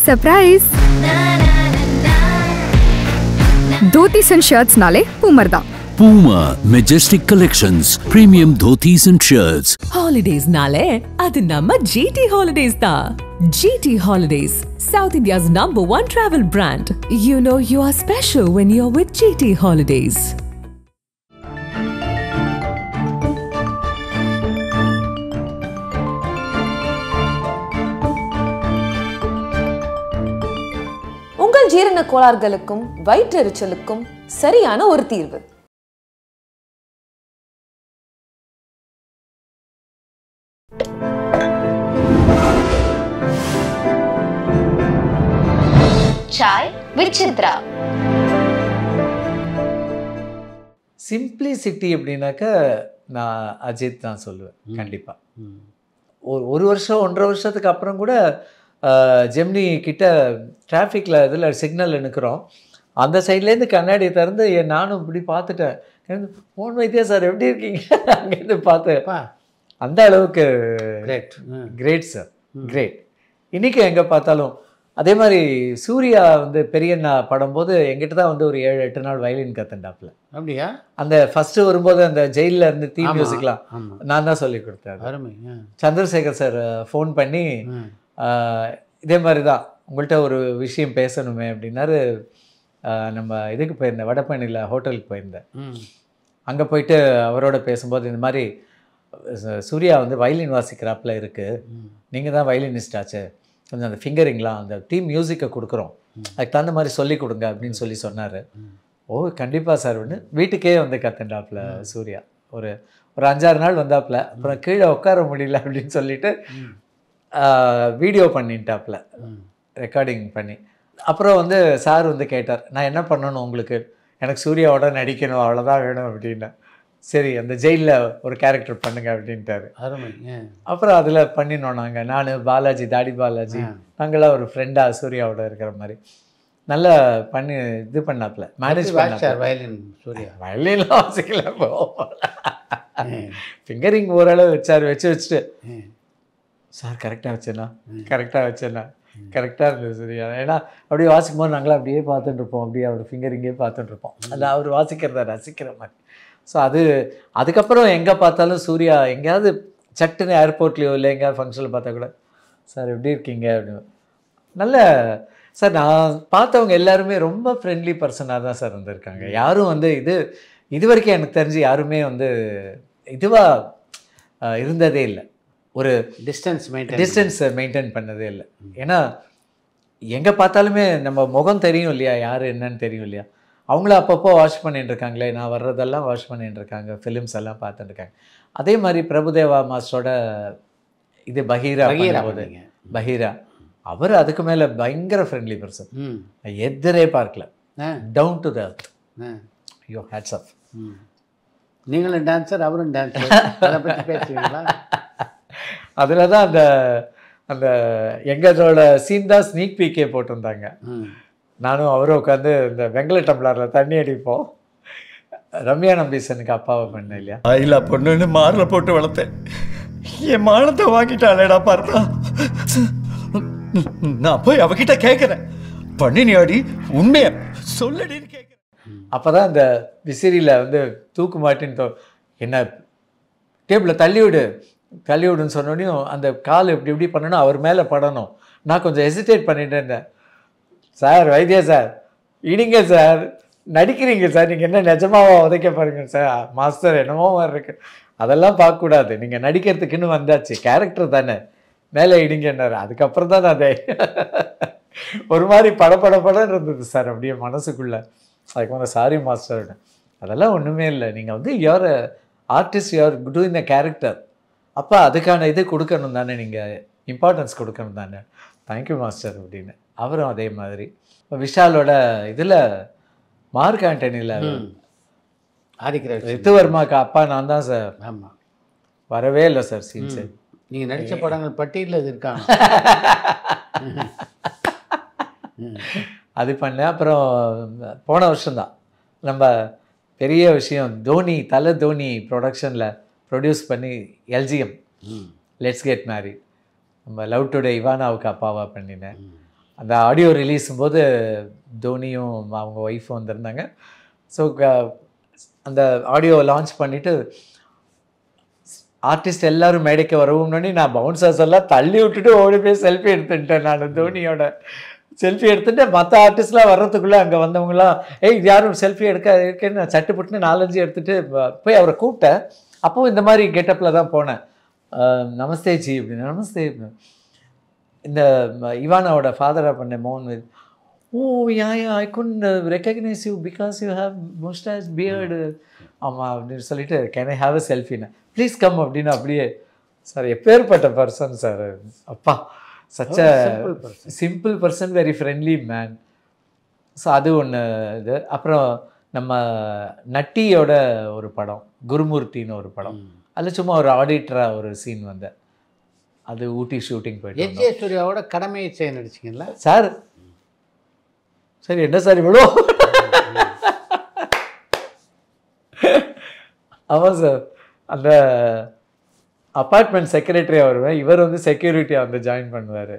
Surprise! Dhotis and shirts nale Poomer da. Puma Majestic Collections, premium dhotis and shirts. Holidays nale adu namma GT Holidays da. GT Holidays, South India's #1 travel brand. You know you are special when you're with GT Holidays. உங்கள் ஜீரண கோளாறுகளுக்கும் வயிற்றெரிச்சலுக்கும் சரியான ஒரு தீர்வு. Chai with Chitra. Simplicity அப்படின்னாக்க நான் அஜித் தான் சொல்லுவேன் கண்டிப்பாக. ஒரு வருஷம் 1.5 வருஷத்துக்கு அப்புறம் கூட ஜெமினி கிட்ட டிராஃபிக்கில் இதில் சிக்னல் நிற்கிறோம். அந்த சைட்லேருந்து கண்ணாடி திறந்து நானும் இப்படி பார்த்துட்டேன். மோகன் வைத்தியா சார் எப்படி இருக்கீங்க அங்கேருந்து பார்த்தேன். அந்த அளவுக்கு கிரேட் சார், கிரேட். இன்றைக்கும் எங்கே பார்த்தாலும் அதே மாதிரி சூர்யா வந்து பெரியண்ணா படும்போது எங்கிட்ட தான் வந்து ஒரு 7-8 நாள் வயலின் கற்றுண்டாப்புல. அப்படியா? அந்த ஃபஸ்ட்டு வரும்போது அந்த ஜெயிலில் இருந்து தீ மியூசிக்லாம் நான் தான் சொல்லி கொடுத்தேன். சந்திரசேகர் சார் ஃபோன் பண்ணி இதே மாதிரி தான் உங்கள்கிட்ட ஒரு விஷயம் பேசணுமே அப்படின்னாரு. நம்ம இதுக்கு போயிருந்தேன், வடபழனியில் ஹோட்டலுக்கு போயிருந்தேன். அங்கே போயிட்டு அவரோட பேசும்போது இந்த மாதிரி சூர்யா வந்து வயலின் வாசிக்கிறாப்புல இருக்குது, நீங்கள் தான் வயலினிஸ்ட் ஆச்சு, கொஞ்சம் அந்த ஃபிங்கரிங்லாம் அந்த டீம் மியூசிக்கை கொடுக்குறோம், அதுக்கு தகுந்த மாதிரி சொல்லி கொடுங்க அப்படின்னு சொல்லி சொன்னார். ஓ கண்டிப்பாக சார் ஒன்று வீட்டுக்கே வந்து கற்றுண்டாப்புல சூர்யா. ஒரு 5-6 நாள் வந்தாப்புல. அப்புறம் கீழே உட்கார முடியல அப்படின்னு சொல்லிட்டு வீடியோ பண்ணிட்டாப்புல, ரெக்கார்டிங் பண்ணி. அப்புறம் வந்து சார் வந்து கேட்டார், நான் என்ன பண்ணணும் உங்களுக்கு? எனக்கு சூர்யாவோட நடிக்கணும், அவ்வளோதான் வேணும் அப்படின்னா. சரி அந்த ஜெயிலில் ஒரு கேரக்டர் பண்ணுங்க அப்படின்ட்டாரு. அப்புறம் அதில் பண்ணினோம் நாங்கள், நான் பாலாஜி, தாடி பாலாஜி, நாங்களாம் ஒரு ஃப்ரெண்டாக சூர்யாவோட இருக்கிற மாதிரி நல்லா பண்ணி இது பண்ணாப்புல, மேனேஜ் பண்ணார். வயலின்லாம் வாசிக்கல, ஃபிங்கரிங் ஓரளவு வச்சுட்டு சார் கரெக்டாக வச்சேண்ணா, கரெக்டாக இருந்தது சரியா. ஏன்னா அப்படியே வாசிக்கும் போது நாங்களாம் அப்படியே பார்த்துட்டுருப்போம், அப்படியே அவர் ஃபிங்கரிங்கே பார்த்துட்டுருப்போம், அது அவர் வாசிக்கிறத ரசிக்கிற மாதிரி. ஸோ அதுக்கப்புறம் எங்கே பார்த்தாலும் சூர்யா எங்கேயாவது சட்டுன்னு ஏர்போர்ட்லேயோ இல்லை எங்கேயாவது ஃபங்க்ஷனில் பார்த்தா கூட சார் எப்படி இருக்கீங்க அப்படின்னு. நல்ல சார் நான் பார்த்தவங்க எல்லாருமே ரொம்ப ஃப்ரெண்ட்லி பர்சனாக தான் சார் இருந்திருக்காங்க. யாரும் வந்து இது வரைக்கும் எனக்கு தெரிஞ்சு யாருமே வந்து இதுவாக இருந்ததே இல்லை, ஒரு டிஸ்டன்ஸ் மெயின்டைன் பண்ணதே இல்லை. ஏன்னா எங்கே பார்த்தாலுமே நம்ம முகம் தெரியும் இல்லையா, யார் என்னன்னு தெரியும் இல்லையா. அவங்கள அப்பப்போ வாஷ் பண்ணிட்டு இருக்காங்களே, நான் வர்றதெல்லாம் வாஷ் பண்ணிட்டு இருக்காங்க, ஃபிலிம்ஸ் எல்லாம் பார்த்துட்டு இருக்காங்க. அதே மாதிரி பிரபுதேவா மாஸ்டரோட இது பஹீரா அவர் அதுக்கு மேலே பயங்கர ஃப்ரெண்ட்லி பர்சன். எதிரே பார்க்கல, டவுன் டு த எர்த். ஐயோ ஹேட்ஸ் ஆஃப். நீங்களும் டான்ஸர், அவரும் டான்ஸர், அதை பற்றி பேசுவீங்களா? அதில் தான் அந்த எங்களோட சீன் தான் ஸ்னீக் பீக்கே போட்டிருந்தாங்க. நானும் அவரும் உட்காந்து இந்த வெங்கல டம்ளரில் தண்ணி அடிப்போம். ரம்யா நம்பீசனுக்கு அப்பாவை பண்ணேன் இல்லையா, இல்ல பொண்ணுன்னு மாரில் போட்டு வளர்த்தேன், என் மானத்தை வாங்கிட்டாளேடா பார்த்தா. நான் போய் அவகிட்ட கேட்குறேன், பண்ணினியாடி உண்மையை சொல்லடின்னு கேட்குறேன். அப்போ தான் இந்த விசிறியில் வந்து தூக்கு மாட்டின்னு என்ன டேபிளில் தள்ளி விடுன்னு சொன்னோடனையும் அந்த கால் இப்படி பண்ணணும், அவர் மேலே படணும். நான் கொஞ்சம் ஹெசிடேட் பண்ணிட்டு இருந்தேன். சார் வைத்தியா சார் இடிங்க சார், நடிக்கிறீங்க சார், நீங்கள் என்ன நிஜமாவா உதைக்க பாருங்க சார், மாஸ்டர் என்னமோ மாதிரி இருக்கு, அதெல்லாம் பார்க்கக்கூடாது, நீங்கள் நடிக்கிறதுக்குன்னு வந்தாச்சு, கேரக்டர் தானே, மேலே இடிங்கன்னாரு. அதுக்கப்புறம் தான் அதை ஒரு மாதிரி படன்னு இருந்தது சார் அப்படியே மனசுக்குள்ளே. அதுக்கு வந்து சாரி மாஸ்டர், அதெல்லாம் ஒன்றுமே இல்லை, நீங்கள் வந்து you're artist, you're doing the character, அப்போ அதுக்கான இது கொடுக்கணும் தானே, நீங்கள் இம்பார்ட்டன்ஸ் கொடுக்கணும் தானே. தேங்க்யூ மாஸ்டர் அப்படின்னு. அவரும் அதே மாதிரி விஷாலோட இதில் மார்க் ஆண்டனியில் ரித்துவர்மாக்கு அப்பா நான் தான் சார். ஆமாம், வரவே இல்லை சார் சீன்ஸு. நீங்கள் நடித்த படங்கள் பட்டியலில் இது இருக்காங்க. அது பண்ணேன். அப்புறம் போன வருஷம்தான் நம்ம பெரிய விஷயம், தலை தோனி ப்ரொடக்ஷனில் ப்ரொடியூஸ் பண்ணி LGM லெட்ஸ் கெட் மேரிட், நம்ம லவ் டுடே இவானாவுக்கு அப்பாவாக பண்ணினேன். அந்த ஆடியோ ரிலீஸும் போது தோனியும் அவங்க ஒய்ஃபும் வந்திருந்தாங்க. ஸோ அந்த ஆடியோ லான்ச் பண்ணிவிட்டு ஆர்டிஸ்ட் எல்லோரும் மேடைக்கு வரவும் முன்னாடி நான் பவுன்சர்ஸ் எல்லாம் தள்ளி விட்டுட்டு ஓடி போய் செல்ஃபி எடுத்துட்டேன். நான் தோனியோட செல்ஃபி எடுத்துட்டு மற்ற ஆர்டிஸ்ட்லாம் வர்றதுக்குள்ளே அங்கே வந்தவங்களாம் இது யாரும் செல்ஃபி எடுக்கன்னு நான் சட்டு புட்டுன்னு 4-5 எடுத்துகிட்டு போய் அவரை கூப்பிட்டேன். அப்போது இந்த மாதிரி கெட்டப்பில் தான் போனேன். நமஸ்தே ஜி அப்படின்னு. நமஸ்தே இந்த இவானாவோட ஃபாதராக பண்ணேன் மோகன். Oh yeah I could recognise you because you have moustache beard ஆமாம் அப்படின்னு சொல்லிட்டு கேன் ஐ ஹாவ் அ செல்ஃபின்னு ப்ளீஸ் கம் அப்படின்னு. அப்படியே சார் எப்பேற்பட்ட பர்சன் சார், அப்பா such a simple person, very friendly man. So அது ஒன்று இது. அப்புறம் நம்ம நட்டியோட ஒரு படம் குருமூர்த்தின்னு ஒரு படம், அதில் சும்மா ஒரு ஆடிட்டராக ஒரு சீன் வந்தேன். அது ஊட்டி ஷூட்டிங் போயிட்டு எஸ்.ஜே. சூர்யாவோட கடமையை செய்ய நடிச்சிங்களா சார்? சரி என்ன சார் இவ்வளோ? ஆமாம் சார், அந்த அப்பார்ட்மெண்ட் செக்ரட்டரியாக வருவேன், இவர் வந்து செக்யூரிட்டியாக வந்து ஜாயின் பண்ணுவார்.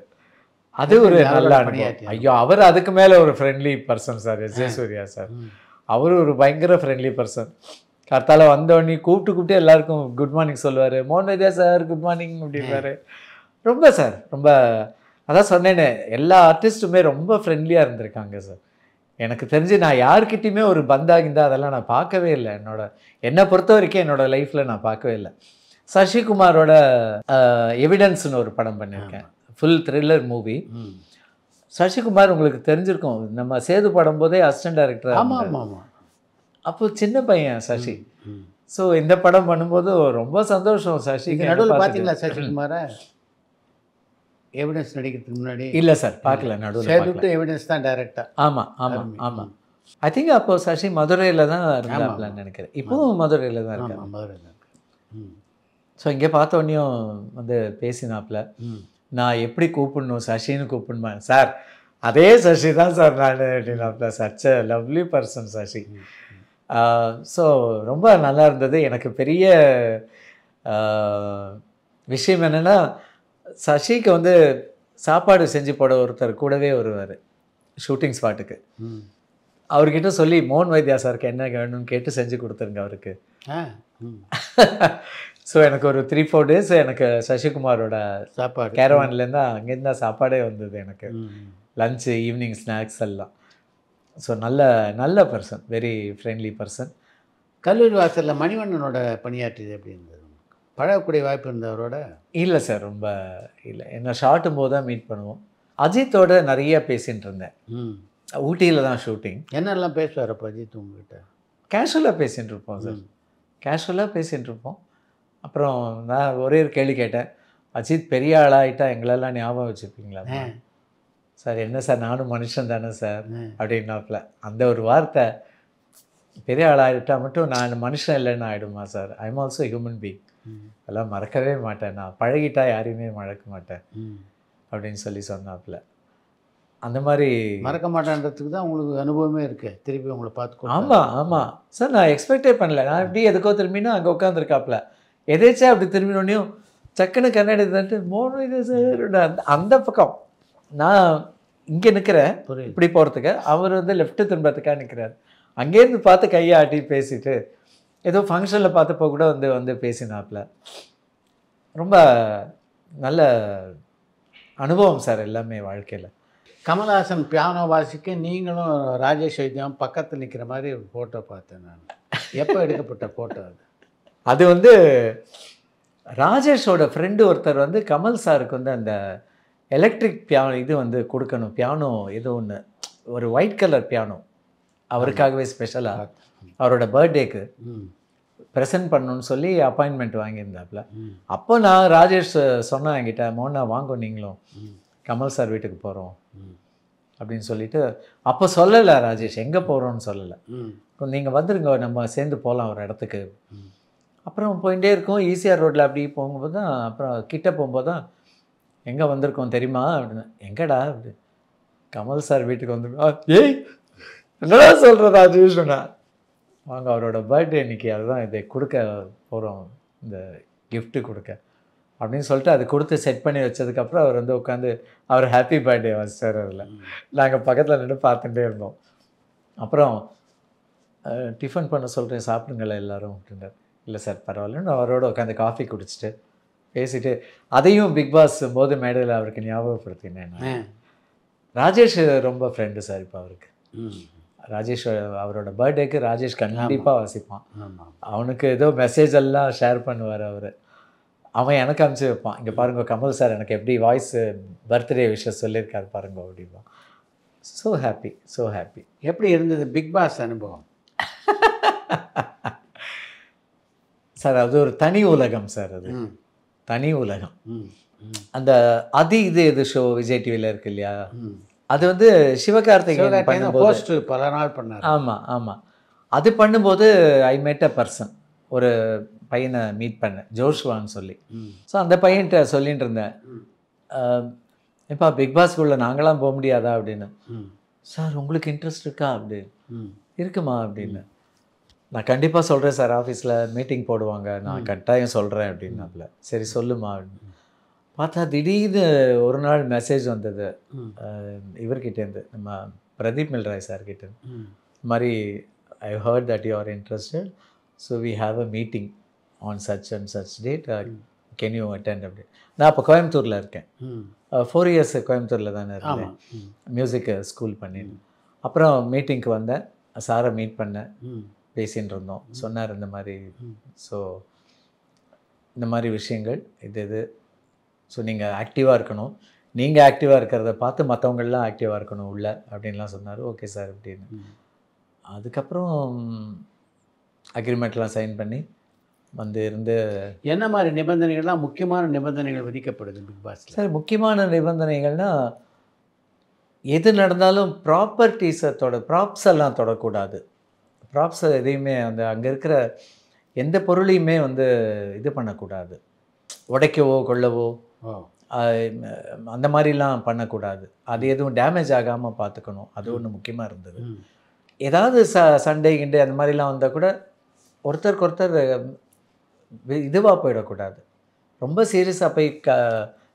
அது ஒரு நல்ல அனுபவம். ஐயோ அவர் அதுக்கு மேலே ஒரு friendly person sir S J. Suriya sir. அவர் ஒரு பயங்கர ஃப்ரெண்ட்லி பர்சன். கர்த்தால வந்தோடனே கூப்பிட்டு எல்லாருக்கும் குட் மார்னிங் சொல்லுவார். மோகன் வைத்தியா சார் குட் மார்னிங் அப்படின்வாரு. ரொம்ப சார் ரொம்ப அதான் சொன்னேன்னு எல்லா ஆர்டிஸ்ட்டுமே ரொம்ப ஃப்ரெண்ட்லியாக இருந்திருக்காங்க சார். எனக்கு தெரிஞ்சு நான் யார்கிட்டையுமே ஒரு பந்தாகிந்தா அதெல்லாம் நான் பார்க்கவே இல்லை. என்னை பொறுத்த வரைக்கும் என்னோடய லைஃப்பில் நான் பார்க்கவே இல்லை. சசிகுமாரோட எவிடன்ஸ்னு ஒரு படம் பண்ணியிருக்கேன், ஃபுல் த்ரில்லர் மூவி. சசிகுமார் உங்களுக்கு தெரிஞ்சிருக்கும், நம்ம சேது படம் போதே அசிஸ்டன்ட் டைரக்டர். ஆமாம். அப்போ சின்ன பையன் சசி. ஸோ இந்த படம் பண்ணும்போது ரொம்ப சந்தோஷம். சசிக்கு நடுவில் பார்த்தீங்களா சசிகுமாரை எவிடன்ஸ் நடிக்கிறதுக்கு முன்னாடி? இல்லை சார் பார்க்கல, நடுவில் எவிடன்ஸ் தான் டைரக்டா. ஆமாம். ஐ திங்க் அப்போ சசி மதுரையில் தான் இருந்தாப்லன்னு நினைக்கிறேன். இப்போவும் மதுரையில் தான் இருக்காங்க. ஸோ இங்கே பார்த்தோன்னையும் வந்து பேசினாப்புல, நான் எப்படி கூப்பிடணும் சசின்னு கூப்பிடணுமா சார்? அதே சசி தான் சார் நான் அப்படின்னாப்புல. Such a lovely person Sasi. So ரொம்ப நல்லா இருந்தது. எனக்கு பெரிய விஷயம் என்னென்னா, சசிக்கு வந்து சாப்பாடு செஞ்சு போட ஒருத்தர் கூடவே வருவார் ஷூட்டிங் ஸ்பாட்டுக்கு. அவர்கிட்ட சொல்லி மோகன் வைத்தியா சாருக்கு என்ன வேணும்னு கேட்டு செஞ்சு கொடுத்துருங்க அவருக்கு. ஸோ எனக்கு ஒரு 3-4 days எனக்கு சசிகுமாரோட சாப்பாடு கேரவான்லேருந்து அங்கேருந்து தான் சாப்பாடே வந்தது எனக்கு. லஞ்சு ஈவினிங் ஸ்நாக்ஸ் எல்லாம். ஸோ நல்ல பர்சன், வெரி ஃப்ரெண்ட்லி பர்சன். கல்லூரி வாசலில் மணிவண்ணனோட பணியாற்றியது எப்படி இருந்தது? பழகக்கூடிய வாய்ப்பு இருந்தவரோட? இல்லை சார் ரொம்ப இல்லை. என்ன ஷார்ட்டும் போது தான் மீட் பண்ணுவோம். அஜித்தோட நிறைய பேசிகிட்டு இருந்தேன். ஊட்டியில் தான் ஷூட்டிங். என்னெல்லாம் பேசுவார் அப்போ அஜித் உங்ககிட்ட? கேஷுவலாக பேசிகிட்டு இருப்போம் சார், கேஷுவலாக பேசிகிட்டு இருப்போம். அப்புறம் நான் ஒரே ஒரு கேள்வி கேட்டேன், அஜித் பெரிய ஆளாகிட்டா எங்களெல்லாம் ஞாபகம் வச்சுருப்பீங்களா சார்? என்ன சார் நானும் மனுஷன் தானே சார் அப்படின்னாப்புல. அந்த ஒரு வார்த்தை, பெரிய ஆளாகிட்டா மட்டும் நான் மனுஷன் இல்லைன்னு ஆகிடுமா sir? I am also human being. அதெல்லாம் மறக்கவே மாட்டேன், நான் பழகிட்டா யாரையுமே மறக்க மாட்டேன் அப்படின்னு சொல்லி சொன்னாப்புல. அந்த மாதிரி மறக்க மாட்டேன்றதுக்கு தான் உங்களுக்கு அனுபவமே இருக்குது, திருப்பி உங்களை பார்த்து. ஆமாம் சார், நான் எக்ஸ்பெக்டே பண்ணல. நான் எப்படி எதுக்கோ திரும்பினா அங்கே உட்காந்துருக்காப்புல, எதேச்சா அப்படி திரும்பினோடனையும் சக்குன்னு கண்ணாடி தட்டு மோகன் வைத்தியா சார். அந்த பக்கம் நான் இங்கே நிற்கிறேன் இப்படி போகிறதுக்கு, அவர் வந்து லெஃப்ட்டு திரும்புறதுக்காக நிற்கிறார். அங்கேருந்து பார்த்து கையை ஆட்டி பேசிட்டு ஏதோ ஃபங்க்ஷனில் பார்த்தப்போ கூட வந்து பேசினாப்புல. ரொம்ப நல்ல அனுபவம் சார் எல்லாமே வாழ்க்கையில். கமல்ஹாசன் பியானோ வாசிக்க நீங்களும் ராஜேஷ் வைத்தியம் பக்கத்தில் நிற்கிற மாதிரி ஒரு ஃபோட்டோ பார்த்தேன் நான். எப்போ எடுக்கப்பட்ட ஃபோட்டோ அது? அது வந்து ராஜேஷோட ஃப்ரெண்டு ஒருத்தர் வந்து கமல் சாருக்கு வந்து அந்த எலக்ட்ரிக் பியானோ இது வந்து கொடுக்கணும், பியானோ ஏதோ ஒன்று, ஒரு ஒயிட் கலர் பியானோ அவருக்காகவே ஸ்பெஷலாக அவரோட பர்த்டேக்கு ப்ரெசென்ட் பண்ணணும்னு சொல்லி அப்பாயின்மெண்ட் வாங்கியிருந்தாப்புல. அப்போ நான் ராஜேஷ் சொன்னேன் என்கிட்ட, மோனா வாங்க நீங்களும் கமல் சார் வீட்டுக்கு போகிறோம் அப்படின்னு சொல்லிட்டு. அப்போ சொல்லலை ராஜேஷ், எங்கே போகிறோன்னு சொல்லலை, நீங்கள் வந்துடுங்க நம்ம சேர்ந்து போகலாம் ஒரு இடத்துக்கு. அப்புறம் போயிட்டே இருக்கோம், ஈசிஆர் ரோட்டில் அப்படி போகும்போது தான், அப்புறம் கிட்டே போகும்போது தான், எங்கே வந்திருக்கோம் தெரியுமா அப்படின்னு. எங்கடா அப்படி, கமல் சார் வீட்டுக்கு வந்துருக்கோம். ஏய் என்னடா சொல்கிற ராஜேஷ் சொன்னா, வாங்க அவரோட பர்த்டே இன்னைக்கு, அதுதான் இதை கொடுக்க போகிறோம், இந்த கிஃப்ட்டு கொடுக்க அப்படின்னு சொல்லிட்டு அது கொடுத்து செட் பண்ணி வச்சதுக்கப்புறம் அவர் வந்து உட்காந்து அவர் ஹாப்பி பர்த்டே வாசிச்சார். அதில் நாங்கள் பக்கத்தில் நின்று பார்த்துட்டே இருந்தோம். அப்புறம் டிஃபன் பண்ண சொல்கிறேன், சாப்பிடுங்களேன் எல்லோரும் அப்படின்றார். இல்லை சார் பரவாயில்லன்னு அவரோட உட்காந்து காஃபி குடிச்சிட்டு பேசிட்டு அதையும் பிக் பாஸ் போது மேடையில் அவருக்கு ஞாபகப்படுத்தினேன். ராஜேஷ் ரொம்ப ஃப்ரெண்டு சார் இப்போ அவருக்கு. ராஜேஷ் அவரோட பர்த்டேக்கு ராஜேஷ் கண்டிப்பாக வாசிப்பான். அவனுக்கு ஏதோ மெசேஜ் எல்லாம் ஷேர் பண்ணுவார் அவர். அவன் எனக்கு அனுப்பிச்சி வைப்பான், இங்கே பாருங்க கமல் சார் எனக்கு எப்படி வாய்ஸ் பர்த்டே விஷயம் சொல்லியிருக்காரு பாருங்க அப்படின்பான். So happy, so happy. எப்படி இருந்தது பிக் பாஸ் அனுபவம்? சார் அது ஒரு தனி உலகம் சார். அது தனி உலகம். அந்த இது ஷோ விஜய் டிவியில் இருக்கு இல்லையா, அது வந்து சிவகார்த்திகேயன் பண்ணும்போது பல நாள் பண்ணார். ஆமாம் ஆமாம். அது பண்ணும்போது ஐ மேட் அ பர்சன், ஒரு பையனை மீட் பண்ணேன், ஜோஷ்வான்னு சொல்லி. ஸோ அந்த பையன்கிட்ட சொல்லிட்டு இருந்தேன், இப்போ பிக் பாஸ்க்குள்ளே நாங்களாம் போக முடியாதா அப்படின்னு. சார் உங்களுக்கு இன்ட்ரெஸ்ட் இருக்கா அப்படி? இருக்குமா அப்படின்னு. நான் கண்டிப்பாக சொல்கிறேன் சார், ஆஃபீஸில் மீட்டிங் போடுவாங்க, நான் கட்டாயம் சொல்கிறேன் அப்படின்னாப்புல. சரி சொல்லுமா அப்படின்னு. பார்த்தா திடீர்னு ஒரு நாள் மெசேஜ் வந்தது இவர்கிட்டேருந்து, நம்ம பிரதீப் மில்ராய் சார்கிட்டேருந்து. இந்த மாதிரி I heard that you are interested, so we have a meeting on such and such date, can you attend அப்படி. நான் அப்போ கோயம்புத்தூரில் இருக்கேன், 4 இயர்ஸ் கோயம்புத்தூரில் தானே இருந்தேன், மியூசிக் ஸ்கூல் பண்ணிட்டு. அப்புறம் மீட்டிங்க்கு வந்தேன், சாரை மீட் பண்ணேன், பேசின்னு இருந்தோம். சொன்னார் இந்த மாதிரி, ஸோ இந்த மாதிரி விஷயங்கள் இது ஸோ நீங்கள் ஆக்டிவாக இருக்கணும், நீங்கள் ஆக்டிவாக இருக்கிறத பார்த்து மற்றவங்கள்லாம் ஆக்டிவாக இருக்கணும் உள்ள அப்படின்லாம் சொன்னார். ஓகே சார் அப்படின்னு. அதுக்கப்புறம் அக்ரிமெண்ட்லாம் சைன் பண்ணி வந்து இருந்து. என்ன மாதிரி நிபந்தனைகள்லாம் முக்கியமான நிபந்தனைகள் விதிக்கப்படுது பிக் பாஸ் சார்? முக்கியமான நிபந்தனைகள்னால் எது நடந்தாலும் ப்ராப்பர்ட்டிஸை ப்ராப்ஸ் எல்லாம் தொடக்கூடாது. ப்ராப்ஸ் எதையுமே அங்கே இருக்கிற எந்த பொருளையுமே வந்து இது பண்ணக்கூடாது, உடைக்கவோ கொள்ளவோ அந்த மாதிரிலாம் பண்ணக்கூடாது. அது எதுவும் டேமேஜ் ஆகாமல் பார்த்துக்கணும், அது ஒன்று முக்கியமாக இருந்தது. ஏதாவது சண்டை கிண்டை அந்த மாதிரிலாம் வந்தால் கூட ஒருத்தருக்கு ஒருத்தர் இதுவாக போயிடக்கூடாது, ரொம்ப சீரியஸாக போய்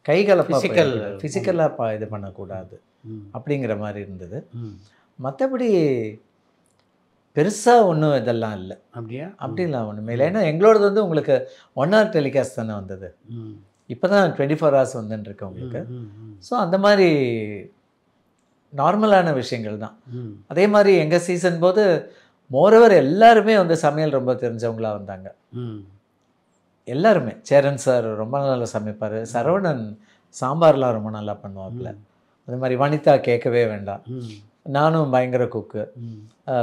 கைகலப்பாக ஃபிசிக்கலாக இது பண்ணக்கூடாது அப்படிங்கிற மாதிரி இருந்தது. மற்றபடி பெருசாக ஒன்றும் இதெல்லாம் இல்லை. அப்படிலாம் ஒன்றுமே இல்லை. ஏன்னா எங்களோடது வந்து உங்களுக்கு 1 hour டெலிகாஸ்ட் தானே வந்தது, இப்போ தான் 24 hours வந்துட்டுருக்கு உங்களுக்கு. ஸோ அந்த மாதிரி நார்மலான விஷயங்கள் தான். அதே மாதிரி எங்கள் சீசன் போது மோரோவர் எல்லாருமே வந்து சமையல் ரொம்ப தெரிஞ்சவங்களாக வந்தாங்க. எல்லாருமே. சேரன் சார் ரொம்ப நல்லா சமைப்பார், சரவணன் சாம்பார்லாம் ரொம்ப நல்லா பண்ணுவாப்புல, அது மாதிரி வனிதா கேட்கவே வேண்டாம், நானும் பயங்கர குக்கு,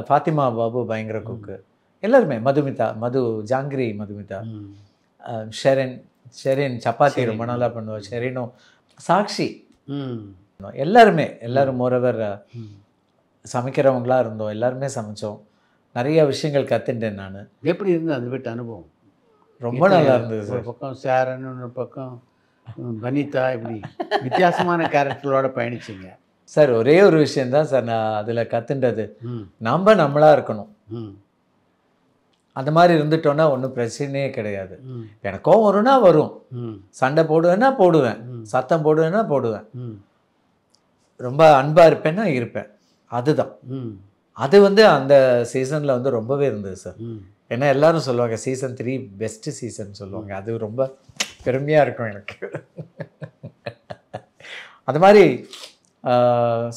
ஃபாத்திமா பாபு பயங்கர குக்கு, எல்லாருமே, மது ஜாங்கிரி மதுமிதா, ஷெரின் சப்பாத்தி ரொம்ப நல்லா பண்ணுவோம், ஷெரினும் சாக்ஷி, எல்லாரும் மோரோவர் சமைக்கிறவங்களா இருந்தோம், எல்லாருமே சமைச்சோம், நிறைய விஷயங்கள் கற்றுட்டேன் நான். எப்படி இருந்தது அந்த வீட்டு அனுபவம்? ரொம்ப நல்லா இருந்தது. ஒரு பக்கம் சேரன், ஒரு பக்கம் வனிதா, இப்படி வித்தியாசமான கேரக்டரோட பயணிச்சிங்க சார். ஒரே ஒரு விஷயந்தான் சார் நான் அதில் கற்றுண்டது, நம்மளாக இருக்கணும். அந்த மாதிரி இருந்துட்டோன்னா ஒன்றும் பிரச்சனையே கிடையாது. எனக்கு கோவம் வரும்னா வரும், சண்டை போடுவேன்னா போடுவேன், சத்தம் போடுவேன்னா போடுவேன், ரொம்ப அன்பாக இருப்பேன்னா இருப்பேன், அதுதான். அது வந்து அந்த சீசனில் வந்து ரொம்பவே இருந்தது சார். ஏன்னா எல்லாரும் சொல்லுவாங்க சீசன் 3 பெஸ்ட்டு சீசன் சொல்லுவாங்க, அது ரொம்ப பெருமையாக இருக்கும் எனக்கு. அது மாதிரி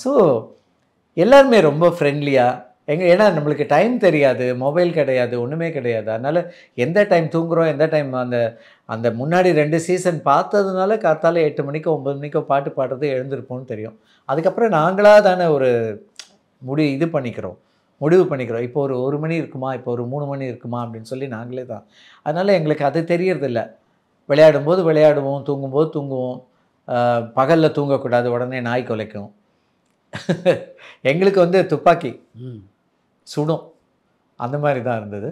ஸோ எல்லாருமே ரொம்ப ஃப்ரெண்ட்லியாக ஏன்னா நம்மளுக்கு டைம் தெரியாது, மொபைல் கிடையாது, ஒன்றுமே கிடையாது. அதனால் எந்த டைம் தூங்குகிறோம், எந்த டைம் அந்த முன்னாடி 2 சீசன் பார்த்ததுனால காத்தால 8 மணிக்கோ 9 மணிக்கோ பாட்டு பாடுறது எழுந்திருப்போம்னு தெரியும். அதுக்கப்புறம் நாங்களாக தானே ஒரு முடிவு பண்ணிக்கிறோம். இப்போ ஒரு 1 மணி இருக்குமா, இப்போ ஒரு 3 மணி இருக்குமா அப்படின்னு சொல்லி நாங்களே தான். அதனால் எங்களுக்கு அது தெரியறதில்ல. விளையாடும்போது விளையாடுவோம், தூங்கும்போது தூங்குவோம். பகலில் தூங்கக்கூடாது, உடனே நாய் குலைக்கும். எங்களுக்கு வந்து துப்பாக்கி சுடும், அந்த மாதிரி தான் இருந்தது.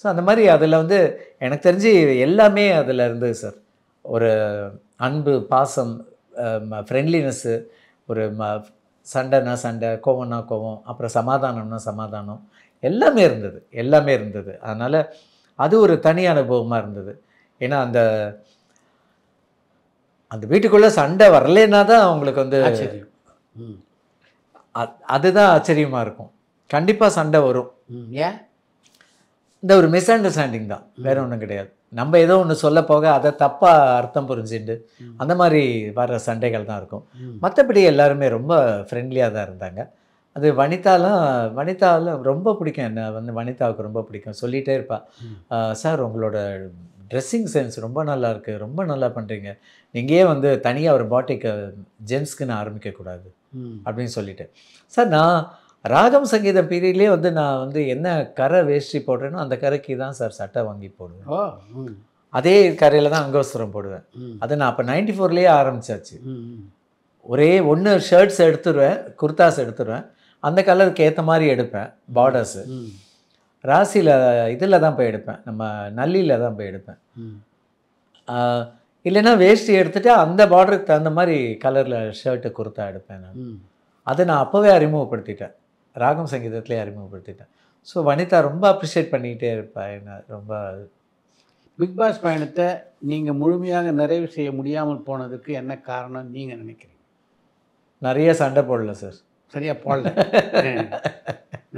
ஸோ அந்த மாதிரி அதில் வந்து எனக்கு தெரிஞ்சு எல்லாமே அதில் இருந்தது சார். ஒரு அன்பு, பாசம், ஃப்ரெண்ட்லினஸ்ஸு, ஒரு சண்டைனா சண்டை, கோவம்னா கோவம், அப்புறம் சமாதானம்னா சமாதானம், எல்லாமே இருந்தது. அதனால் அது ஒரு தனி அனுபவமாக இருந்தது. ஏன்னா அந்த அந்த வீட்டுக்குள்ளே சண்டை வரலன்னா தான் அவங்களுக்கு வந்து ஆச்சரியம். அதுதான் ஆச்சரியமாக இருக்கும். கண்டிப்பாக சண்டை வரும். ஏன்? இந்த ஒரு மிஸ் அண்டர்ஸ்டாண்டிங் தான், வேற ஒன்றும் கிடையாது. நம்ம ஏதோ ஒன்று சொல்ல போக அதை தப்பாக அர்த்தம் புரிஞ்சுட்டு அந்த மாதிரி வர்ற சண்டைகள் தான் இருக்கும். மற்றபடி எல்லாருமே ரொம்ப ஃப்ரெண்ட்லியாக தான் இருந்தாங்க. அது வனிதாலாம் ரொம்ப பிடிக்கும். என்ன வந்து வனிதாவுக்கு ரொம்ப பிடிக்கும். சொல்லிகிட்டே இருப்பாள், சார் உங்களோட ட்ரெஸ்ஸிங் சென்ஸ் ரொம்ப நல்லா இருக்குது, ரொம்ப நல்லா பண்ணுறீங்க, நீங்களே வந்து தனியாக ஒரு பாட்டிக்கு ஜென்ஸ்க்குன்னு ஆரம்பிக்கக்கூடாது அப்படின்னு சொல்லிட்டு. சார் நான் ராகம் சங்கீதம் பீரியட்லேயே வந்து நான் வந்து என்ன கரை வேஷ்டி போடுறேனோ அந்த கரைக்கு தான் சார் சட்டை வாங்கி போடுவேன். அதே கரையில் தான் அங்கோஸ்திரம் போடுவேன். அது நான் அப்போ 94லேயே ஆரம்பிச்சாச்சு. ஒரே ஒன்று ஷர்ட்ஸ் எடுத்துருவேன், குர்தாஸ் எடுத்துருவேன், அந்த கலருக்கு ஏற்ற மாதிரி எடுப்பேன். பார்டர்ஸு ராசியில் இதில் தான் போய் எடுப்பேன், நம்ம நல்லியில் தான் போய் எடுப்பேன். இல்லைன்னா வேஷ்டி எடுத்துகிட்டு அந்த பார்டருக்கு தகுந்த மாதிரி கலரில் ஷர்ட்டு குர்த்தா எடுப்பேன் நான். அதை நான் அப்போவே அறிமுகப்படுத்திட்டேன், ராகம் சங்கீதத்துலேயே அறிமுகப்படுத்திட்டேன். ஸோ வனிதா ரொம்ப அப்ரிஷியேட் பண்ணிக்கிட்டே இருப்பேன் என்ன. ரொம்ப பிக் பாஸ் பயணத்தை நீங்கள் முழுமையாக நிறைவு செய்ய முடியாமல் போனதுக்கு என்ன காரணம் நீங்கள் நினைக்கிறீங்க? நிறைய சண்டை போடல சார். சரியா போடல.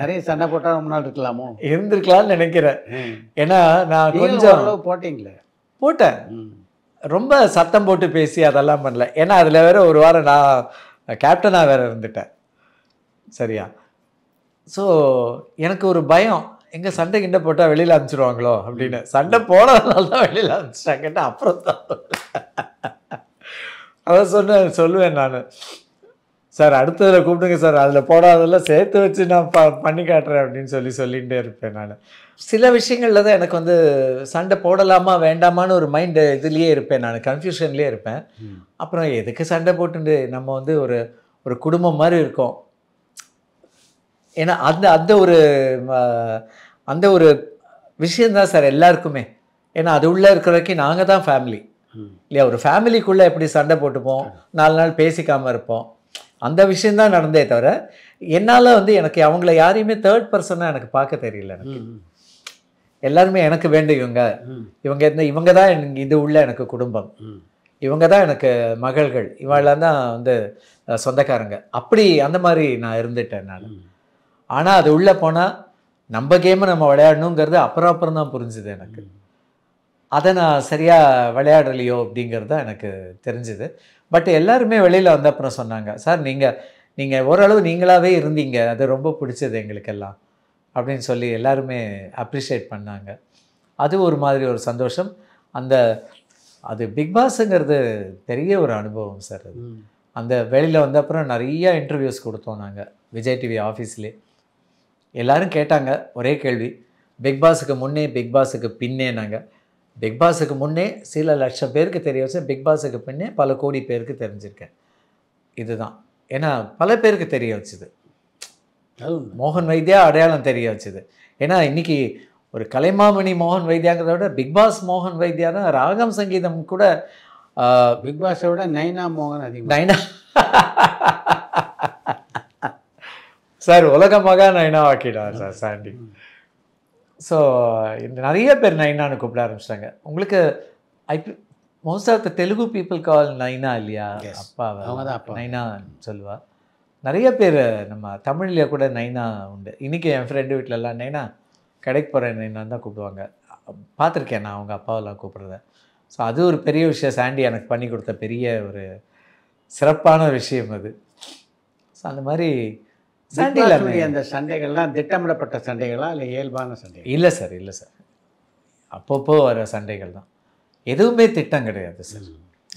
நிறைய சண்டை போட்டால் ரொம்ப நாள் இருக்கலாமோ? இருந்திருக்கலாம்னு நினைக்கிறேன். ஏன்னா நான் கொஞ்சம் போட்டிங்களே. போட்டேன், ரொம்ப சத்தம் போட்டு பேசி அதெல்லாம் பண்ணல. ஏன்னா அதில் வேற ஒரு வாரம் நான் கேப்டனாக வேற இருந்துட்டேன். சரியா? ஸோ எனக்கு ஒரு பயம், எங்கே சண்டை கிண்டை போட்டால் வெளியில் அனுப்பிச்சிடுவாங்களோ அப்படின்னு. சண்டை போனதுனால தான் வெளியில் அனுப்பிச்சிட்டாங்கட்டு அப்புறம் தான் அதை சொல்லுவேன் நான், சார் அடுத்ததில் கூப்பிடுங்க சார், அதில் போடாதெல்லாம் சேர்த்து வச்சு நான் பண்ணி காட்டுறேன் அப்படின்னு சொல்லிகிட்டே இருப்பேன் நான். சில விஷயங்களில் தான் எனக்கு வந்து சண்டை போடலாமா வேண்டாமான்னு ஒரு மைண்டு இதுலேயே இருப்பேன் நான், கன்ஃபியூஷன்லேயே இருப்பேன். அப்புறம் எதுக்கு சண்டை போட்டுட்டு, நம்ம வந்து ஒரு குடும்பம் மாதிரி இருக்கோம். ஏன்னா அந்த ஒரு விஷயந்தான் சார் எல்லாருக்குமே. ஏன்னா அது உள்ளே இருக்கிற வரைக்கும் நாங்கள் தான் ஃபேமிலி இல்லையா? ஒரு ஃபேமிலிக்குள்ளே எப்படி சண்டை போட்டுப்போம், 4 நாள் பேசிக்காமல் இருப்போம், அந்த விஷயந்தான் நடந்தே தவிர என்னால் வந்து எனக்கு அவங்கள யாரையுமே தேர்ட் பர்சனாக எனக்கு பார்க்க தெரியல. எனக்கு எல்லாருமே எனக்கு வேண்டும், இவங்க தான் எனக்கு இது உள்ள எனக்கு குடும்பம், இவங்க தான் எனக்கு மகள்கள், இவெல்லாம் தான் வந்து சொந்தக்காரங்க, அப்படி அந்த மாதிரி நான் இருந்துட்டேன் நான். ஆனால் அது உள்ளே போனால் நம்ம கேமை நம்ம விளையாடணுங்கிறது அப்புறம் தான் புரிஞ்சுது எனக்கு. அதை நான் சரியாக விளையாடலையோ அப்படிங்கிறது தான் எனக்கு தெரிஞ்சுது. பட் எல்லாருமே வெளியில் வந்த அப்புறம் சொன்னாங்க, சார் நீங்கள் ஓரளவு நீங்களாகவே இருந்தீங்க, அது ரொம்ப பிடிச்சது எங்களுக்கெல்லாம் அப்படின்னு சொல்லி எல்லாருமே அப்ரிஷியேட் பண்ணாங்க. அது ஒரு மாதிரி ஒரு சந்தோஷம். அது பிக் பாஸுங்கிறது பெரிய ஒரு அனுபவம் சார். அது அந்த வெளியில் வந்த அப்புறம் நிறைய இன்டர்வியூஸ் கொடுத்தோம் நாங்கள் விஜய் டிவி ஆஃபீஸ்லேயே. எல்லோரும் கேட்டாங்க ஒரே கேள்வி, பிக் பாஸுக்கு முன்னே பிக் பாஸுக்கு பின்னே. நாங்கள் பிக் பாஸுக்கு முன்னே சில லட்சம் பேருக்கு தெரிய வச்சு, பிக் பாஸுக்கு பின்னே பல கோடி பேருக்கு தெரிஞ்சிருக்கேன். இதுதான் ஏன்னா பல பேருக்கு தெரிய வச்சுது, மோகன் வைத்தியா அடையாளம் தெரிய வச்சுது. ஏன்னா இன்றைக்கி ஒரு கலைமாமணி மோகன் வைத்தியாங்கிறத விட பிக் பாஸ் மோகன் வைத்தியா தான். ராகம் சங்கீதம் கூட பிக் பாஸை விட நைனா மோகன் அதிகம். நைனா சார் உலகமாக நைனா ஆக்கிட்டார் சார் சாண்டி. ஸோ நிறைய பேர் நைனான்னு கூப்பிட ஆரம்பிச்சிட்டாங்க. உங்களுக்கு most of the Telugu people call நைனா இல்லையா? அப்பாவை நைனா சொல்லுவா. நிறைய பேர் நம்ம தமிழ்லேயே கூட நைனா உண்டு. இன்றைக்கி என் ஃப்ரெண்டு வீட்டிலலாம் நைனா கடைக்கு போகிற நைனான்னு தான் கூப்பிடுவாங்க. பார்த்துருக்கேன் நான் அவங்க அப்பாவெல்லாம் கூப்பிட்றத. ஸோ அது ஒரு பெரிய விஷயம், சாண்டி எனக்கு பண்ணி கொடுத்த பெரிய ஒரு சிறப்பான விஷயம் அது. ஸோ அந்த மாதிரி சாண்டியில் அந்த சண்டைகள்லாம் திட்டமிடப்பட்ட சண்டைகளா இல்லை இயல்பான சண்டைகள்? இல்லை சார், இல்லை சார், அப்பப்போ வர சண்டைகள் தான். எதுவுமே திட்டம் கிடையாது சார்,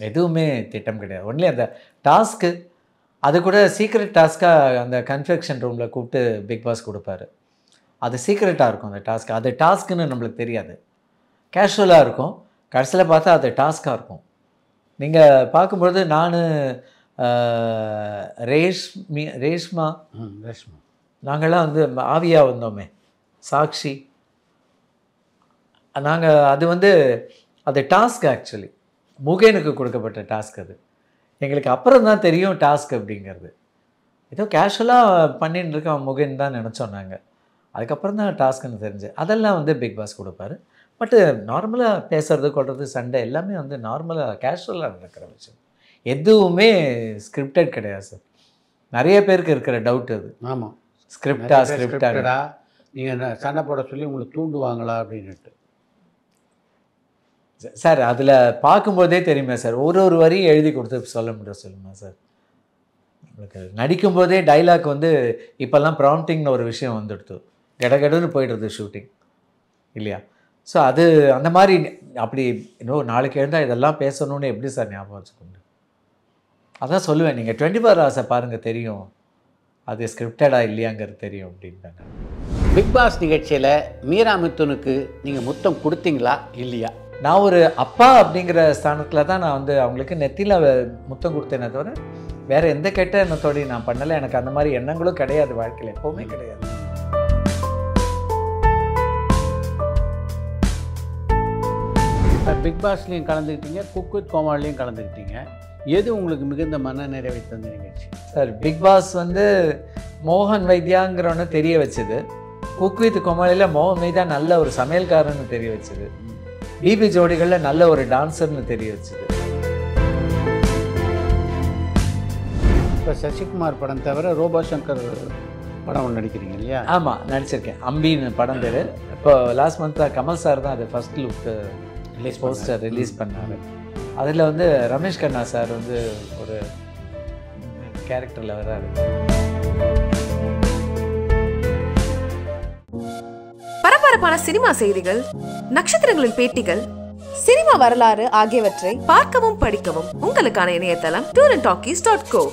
எதுவுமே திட்டம் கிடையாது. ஒன்லி அந்த டாஸ்க்கு, அது கூட சீக்ரெட் டாஸ்க்காக அந்த கன்ஃபெக்ஷன் ரூமில் கூப்பிட்டு பிக் பாஸ் கொடுப்பாரு. அது சீக்ரெட்டாக இருக்கும் அந்த டாஸ்க். அது டாஸ்க்குன்னு நம்மளுக்கு தெரியாது, கேஷுவலாக இருக்கும். கடைசியில் பார்த்தா அது டாஸ்க்காக இருக்கும். நீங்கள் பார்க்கும்பொழுது நான் ரேஷ்மா நாங்கள்லாம் வந்து ஆவியாக வந்தோமே, சாக்ஷி, நாங்கள் அது வந்து அது டாஸ்க் ஆக்சுவலி முகேனுக்கு கொடுக்கப்பட்ட டாஸ்க். அது எங்களுக்கு அப்புறம் தான் தெரியும் டாஸ்க் அப்படிங்கிறது. ஏதோ கேஷுவலாக பண்ணின்னு இருக்கோம் முகேன் தான் நினச்சோம் நாங்கள். அதுக்கப்புறம் தான் டாஸ்க்குன்னு தெரிஞ்சு அதெல்லாம் வந்து பிக் பாஸ் கொடுப்பாரு. பட்டு நார்மலாக பேசுறது கொள்வது சண்டை எல்லாமே வந்து நார்மலாக கேஷுவலாக நடக்கிற விஷயம். எதுவுமே ஸ்கிரிப்டட் கிடையாது சார். நிறைய பேருக்கு இருக்கிற டவுட் அது. ஆமாம், ஸ்கிரிப்டா நீங்கள் சண்டை போட சொல்லி உங்களை தூண்டுவாங்களா அப்படின்ட்டு. சார் அதில் பார்க்கும்போதே தெரியுமே சார், ஒரு வரியும் எழுதி கொடுத்து சொல்ல முடியும் சொல்லுமா சார். உங்களுக்கு நடிக்கும்போதே டைலாக் வந்து இப்போல்லாம் ப்ராம்ப்டிங்னு ஒரு விஷயம் வந்துடுது, கடகடன்னு போய்டுறது ஷூட்டிங் இல்லையா? ஸோ அது அந்த மாதிரி அப்படி இன்னும் நாளைக்கு எழுந்தால் இதெல்லாம் பேசணும்னு எப்படி சார் ஞாபகம் வச்சுக்கோங்க. அதான் சொல்லுவேன், நீங்கள் 24 ஹவர்ஸை பாருங்கள் தெரியும் அது ஸ்கிரிப்டடாக இல்லையாங்கிறது தெரியும் அப்படின்ட்டாங்க. பிக் பாஸ் நிகழ்ச்சியில் மீரா மிதுனுக்கு நீங்கள் முத்தம் கொடுத்தீங்களா இல்லையா? நான் ஒரு அப்பா அப்படிங்கிற ஸ்தானத்தில் தான் நான் வந்து அவங்களுக்கு நெத்தியில் முத்தம் கொடுத்தேனே தவிர வேறு எந்த கெட்ட எண்ணத்தோடையும் நான் பண்ணலை. எனக்கு அந்த மாதிரி எண்ணங்களும் கிடையாது, வாழ்க்கையில் எப்போவுமே கிடையாது. பிக் பாஸ்லேயும் கலந்துக்கிட்டீங்க, குக் வித் கோமாளிலையும் கலந்துக்கிட்டீங்க. எது உங்களுக்கு மிகுந்த மன நிறைவை தந்த நிகழ்ச்சி? சார் பிக் பாஸ் வந்து மோகன் வைத்தியாங்கிறவனை தெரிய வச்சுது. குக் வித் கோமாளியில் மோகன் வைத்தியா நல்ல ஒரு சமையல்காரன்னு தெரிய வச்சுது. பிபி ஜோடிகளில் நல்ல ஒரு டான்ஸர்னு தெரிய வச்சுது. இப்போ சசிகுமார் படம் தவிர ரோபோ சங்கர் படம் ஒன்று நடிக்கிறீங்க இல்லையா? ஆமாம், நடிச்சிருக்கேன். அம்பின்னு படம் பேர். இப்போ லாஸ்ட் மந்த்தாக கமல் சார் தான் அது ஃபர்ஸ்ட் லுக் போஸ்டர் ரிலீஸ் பண்ணார். அதில் வந்து ரமேஷ் கண்ணா சார் வந்து ஒரு கேரக்டரில் வர்றாரு. பரபரப்பான சினிமா செய்திகள், நட்சத்திரங்களின் பேட்டிகள், சினிமா வரலாறு ஆகியவற்றை பார்க்கவும் படிக்கவும் உங்களுக்கான இணையதளம் tourantalkies.co.